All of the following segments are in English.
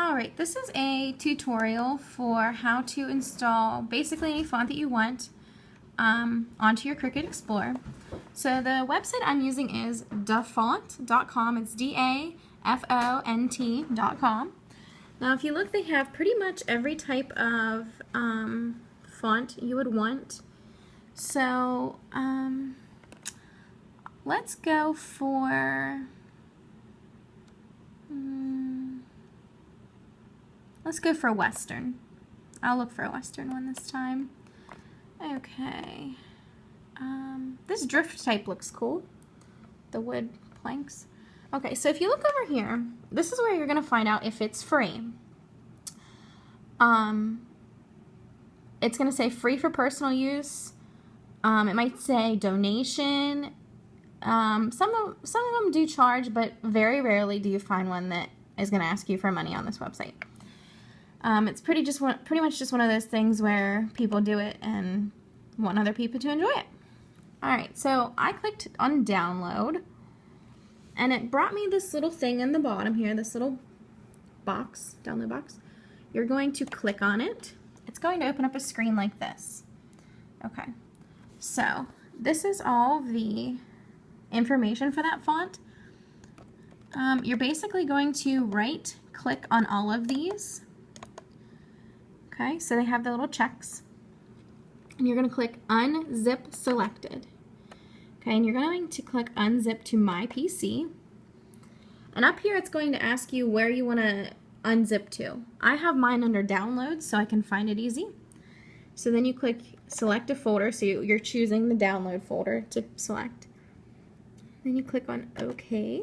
Alright, this is a tutorial for how to install basically any font that you want onto your Cricut Explorer. So the website I'm using is dafont.com. It's DAFONT.com. Now if you look, they have pretty much every type of font you would want. So let's go for Western. I'll look for a Western one this time. Okay. This drift type looks cool. The wood planks. Okay, so if you look over here, this is where you're going to find out if it's free. It's going to say free for personal use. It might say donation. Some of them do charge, but very rarely do you find one that is going to ask you for money on this website. It's pretty much just one of those things where people do it and want other people to enjoy it. Alright, so I clicked on download, and it brought me this little thing in the bottom here, this little box, download box. You're going to click on it. It's going to open up a screen like this. Okay, so this is all the information for that font. You're basically going to right click on all of these. Okay, so they have the little checks. And you're going to click Unzip Selected. Okay, and you're going to click Unzip to My PC. And up here it's going to ask you where you want to unzip to. I have mine under Downloads so I can find it easy. So then you click Select a Folder, so you're choosing the download folder to select. Then you click on OK.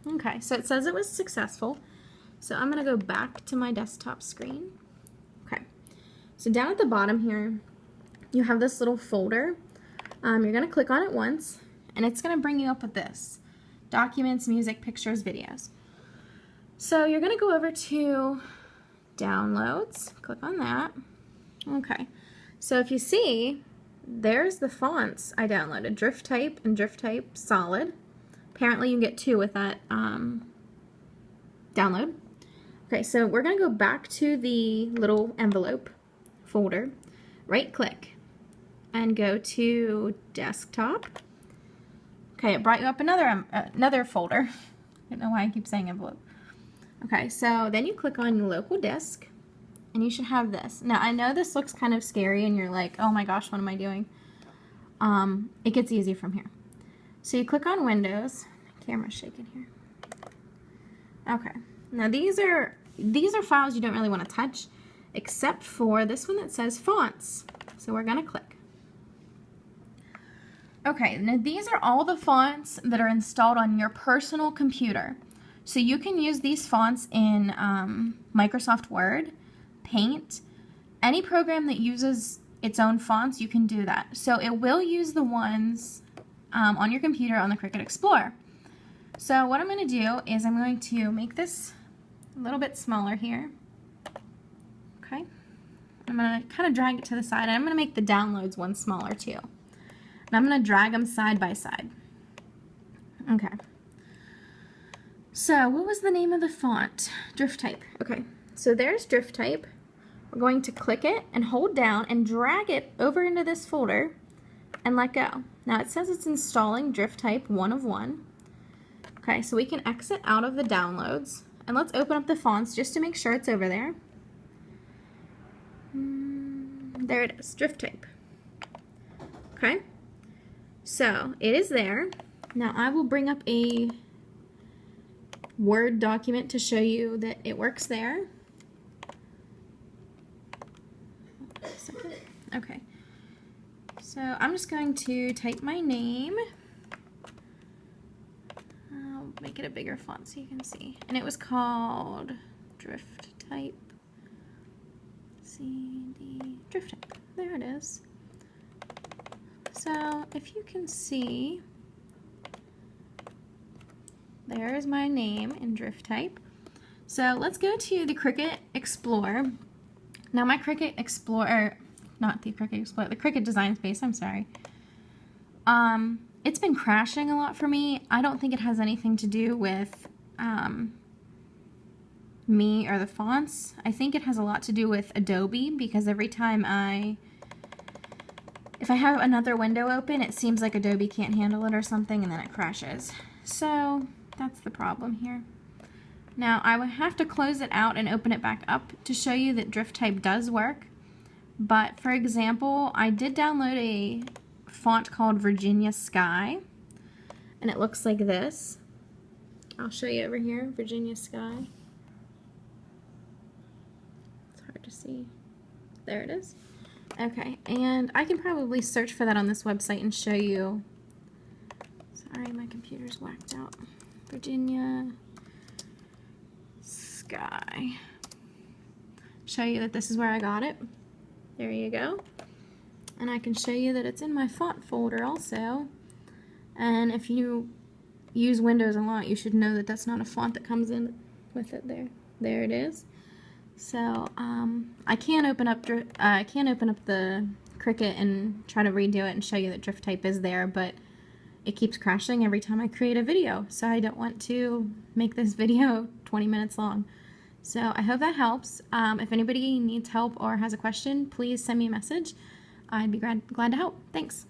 Okay, so it says it was successful. So I'm going to go back to my desktop screen. Okay, so down at the bottom here, you have this little folder. You're going to click on it once, and it's going to bring you up with this. Documents, music, pictures, videos. So you're going to go over to Downloads. Click on that. Okay, so if you see, there's the fonts I downloaded. Drift Type and Drift Type Solid. Apparently you get two with that download. Okay, so we're going to go back to the little envelope folder, right click, and go to Desktop. Okay, it brought you up another folder. I don't know why I keep saying envelope. Okay, so then you click on Local Disk, and you should have this. Now, I know this looks kind of scary, and you're like, oh my gosh, what am I doing? It gets easy from here. So you click on Windows. My camera's shaking here. Okay. Now these are files you don't really want to touch, except for this one that says fonts. So we're going to click. Okay, now these are all the fonts that are installed on your personal computer. So you can use these fonts in Microsoft Word, Paint, any program that uses its own fonts, you can do that. So it will use the ones on your computer on the Cricut Explorer. So what I'm going to do is I'm going to make this a little bit smaller here. Okay. I'm going to kind of drag it to the side, and I'm going to make the downloads one smaller too. And I'm going to drag them side by side. Okay. So what was the name of the font? Drift Type. Okay. So there's Drift Type. We're going to click it and hold down and drag it over into this folder and let go. Now it says it's installing Drift Type 1 of 1. Okay, so we can exit out of the downloads, and let's open up the fonts just to make sure it's over there. There it is, Drift Type. Okay, so it is there. Now I will bring up a Word document to show you that it works there. Okay, so I'm just going to type my name. I'll make it a bigger font so you can see. And it was called Drift Type. CD Drift Type. There it is. So if you can see, there's my name in Drift Type. So let's go to the Cricut Explorer. Now my Cricut Explorer, not the Cricut Explorer, the Cricut Design Space, I'm sorry. It's been crashing a lot for me. I don't think it has anything to do with me or the fonts. I think it has a lot to do with Adobe, because every time if I have another window open, it seems like Adobe can't handle it or something, and then it crashes. So that's the problem here. Now I would have to close it out and open it back up to show you that drift type does work. But for example, I did download a font called Virginia Sky, and it looks like this. I'll show you over here, Virginia Sky. It's hard to see. There it is. Okay, and I can probably search for that on this website and show you. Sorry, my computer's whacked out. Virginia Sky. Show you that this is where I got it. There you go. And I can show you that it's in my font folder also. And if you use Windows a lot, you should know that that's not a font that comes in with it there. There it is. So I can open up the Cricut and try to redo it and show you that drift type is there, but it keeps crashing every time I create a video. So I don't want to make this video 20 minutes long. So I hope that helps. If anybody needs help or has a question, please send me a message. I'd be glad to help. Thanks.